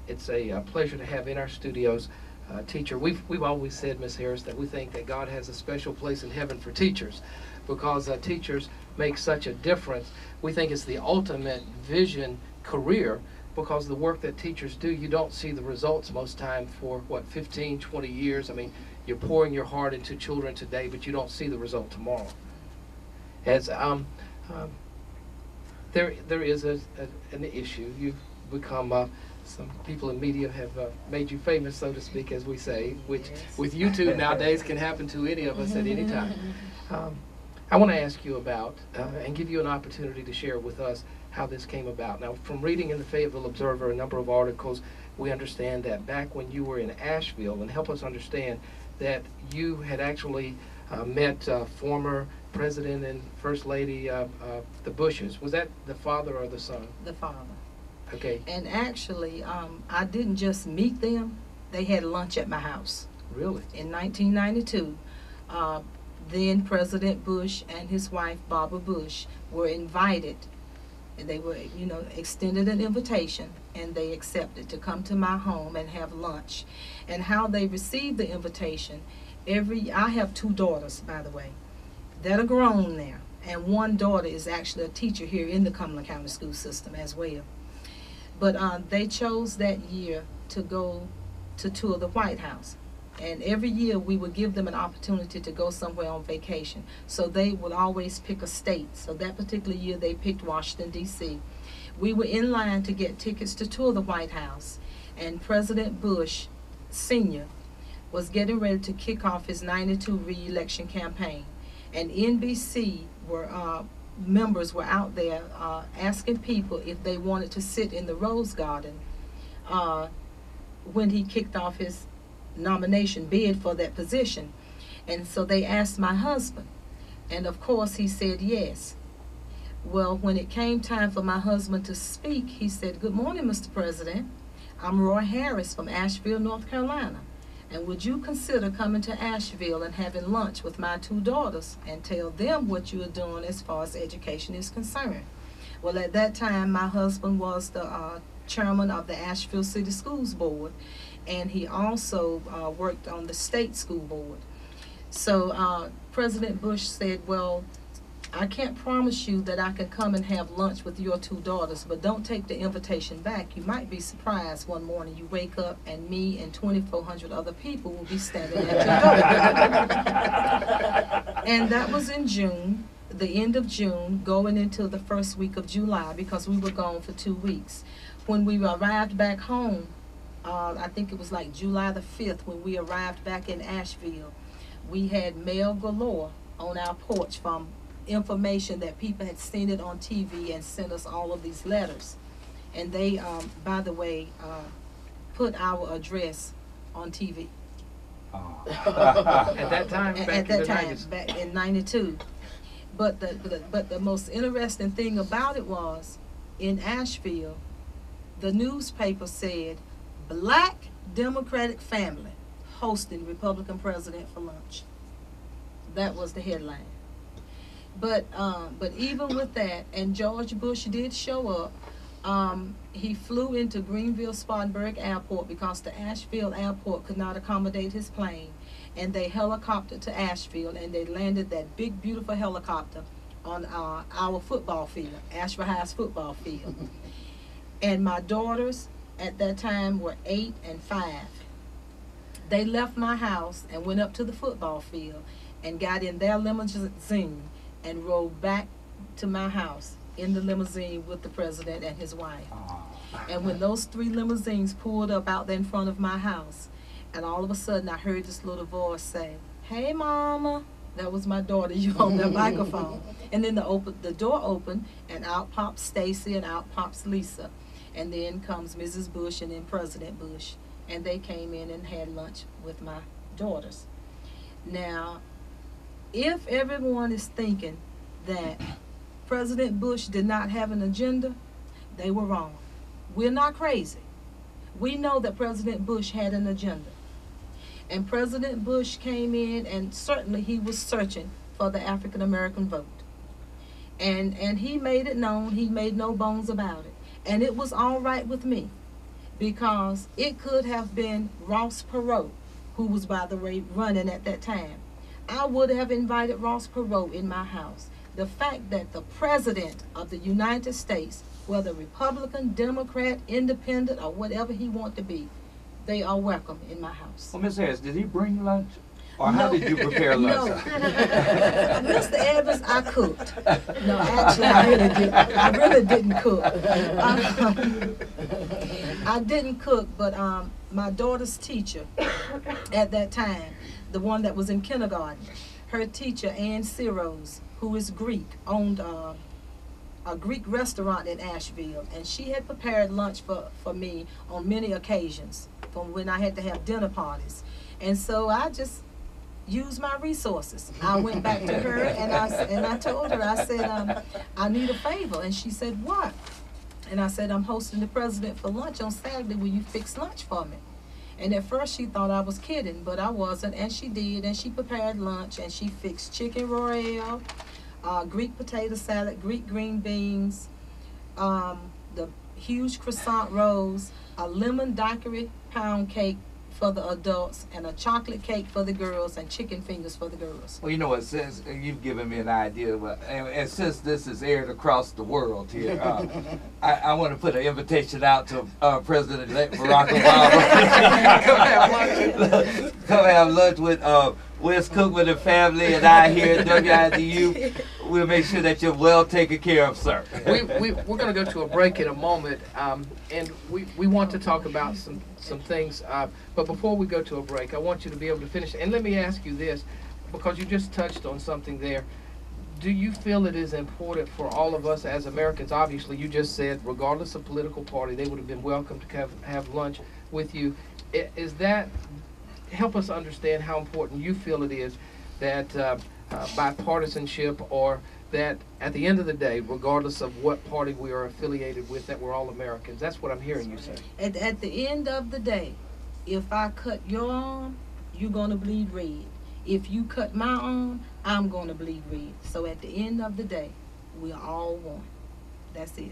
It's a pleasure to have in our studios teacher. We've always said, Ms. Harris, that we think that God has a special place in heaven for teachers because teachers make such a difference. We think it's the ultimate vision career because the work that teachers do, you don't see the results most time for, what, 15, 20 years. I mean, you're pouring your heart into children today, but you don't see the result tomorrow. As there is an issue. You've become, some people in media have made you famous, so to speak, as we say, which with YouTube nowadays can happen to any of us at any time. I want to ask you about and give you an opportunity to share with us how this came about. Now, from reading in the Fayetteville Observer a number of articles, we understand that back when you were in Asheville, and help us understand that you had actually met former President and First Lady the Bushes. Was that the father or the son? The father. Okay. And actually, I didn't just meet them. They had lunch at my house. Really? In 1992. Then President Bush and his wife, Barbara Bush, were invited. And they were, you know, extended an invitation, and they accepted to come to my home and have lunch. And how they received the invitation, I have 2 daughters, by the way, that are grown now. And one daughter is actually a teacher here in the Cumberland County school system as well. But they chose that year to go to tour the White House. And every year we would give them an opportunity to go somewhere on vacation. So they would always pick a state. So that particular year they picked Washington, D.C. We were in line to get tickets to tour the White House. And President Bush, Sr., was getting ready to kick off his '92 re-election campaign. And NBC members were out there asking people if they wanted to sit in the Rose Garden when he kicked off his nomination bid for that position. And so they asked my husband, and of course he said yes. Well, when it came time for my husband to speak, he said, "Good morning, Mr. President. I'm Roy Harris from Asheville, North Carolina. And would you consider coming to Asheville and having lunch with my 2 daughters and tell them what you are doing as far as education is concerned?" Well, at that time, my husband was the chairman of the Asheville City Schools Board, and he also worked on the state school board. So President Bush said, "Well, I can't promise you that I can come and have lunch with your 2 daughters, but don't take the invitation back. You might be surprised one morning you wake up and me and 2,400 other people will be standing at your door." And that was in June, the end of June, going into the first week of July, because we were gone for 2 weeks. When we arrived back home, I think it was like July the 5th when we arrived back in Asheville, we had mail galore on our porch from information that people had seen it on TV and sent us all of these letters. And they, by the way, put our address on TV. At that time, back in '92. But the most interesting thing about it was, in Asheville, the newspaper said, "Black Democratic family hosting Republican president for lunch." That was the headline. But even with that, and George Bush did show up, he flew into Greenville-Spartanburg Airport because the Asheville Airport could not accommodate his plane. And they helicoptered to Asheville, and they landed that big, beautiful helicopter on our football field, Asheville High's football field. And my daughters at that time were 8 and 5. They left my house and went up to the football field and got in their limousine and rode back to my house in the limousine with the president and his wife. And when those 3 limousines pulled up out there in front of my house, and all of a sudden I heard this little voice say, "Hey, Mama." That was my daughter, you on the microphone. And then the door opened, and out pops Stacy and out pops Lisa. And then comes Mrs. Bush and then President Bush. And they came in and had lunch with my daughters. Now, if everyone is thinking that President Bush did not have an agenda, they were wrong. We're not crazy. We know that President Bush had an agenda. And President Bush came in, and certainly he was searching for the African American vote. And he made it known, he made no bones about it. And it was all right with me. because it could have been Ross Perot, who was, by the way, running at that time. I would have invited Ross Perot in my house. The fact that the President of the United States, whether Republican, Democrat, Independent, or whatever he want to be, they are welcome in my house. Well, Ms. Harris, did he bring lunch? Or No. how did you prepare lunch? No. Mr. Evans, I cooked. No, actually, I really didn't. I really didn't cook. I didn't cook, but my daughter's teacher at that time, the one that was in kindergarten, her teacher, Ann Ciros, who is Greek, owned a Greek restaurant in Asheville, and she had prepared lunch for me on many occasions from when I had to have dinner parties. And so I just used my resources. I went back to her and I told her, I said, I need a favor. And she said, what? And I said, I'm hosting the president for lunch on Saturday. Will you fix lunch for me? And at first she thought I was kidding, but I wasn't. And she did. And she prepared lunch, and she fixed chicken royale, Greek potato salad, Greek green beans, the huge croissant rolls, a lemon daiquiri pound cake for the adults, and a chocolate cake for the girls, and chicken fingers for the girls. Well, you know what, since you've given me an idea, but, and since this is aired across the world here, I want to put an invitation out to President-elect Barack Obama. Come have lunch with Wes Cookman and family, and I here at WIDU. We'll make sure that you're well taken care of, sir. We're going to go to a break in a moment, and we want to talk about some things. But before we go to a break, I want you to be able to finish. And let me ask you this, because you just touched on something there. Do you feel it is important for all of us as Americans? Obviously, you just said, regardless of political party, they would have been welcome to have lunch with you. Is that, help us understand how important you feel it is that bipartisanship, or that at the end of the day, regardless of what party we are affiliated with, that we're all Americans. That's what I'm hearing you say. At the end of the day, if I cut your arm, you're going to bleed red. If you cut my arm, I'm going to bleed red. So at the end of the day, we're all one. That's it.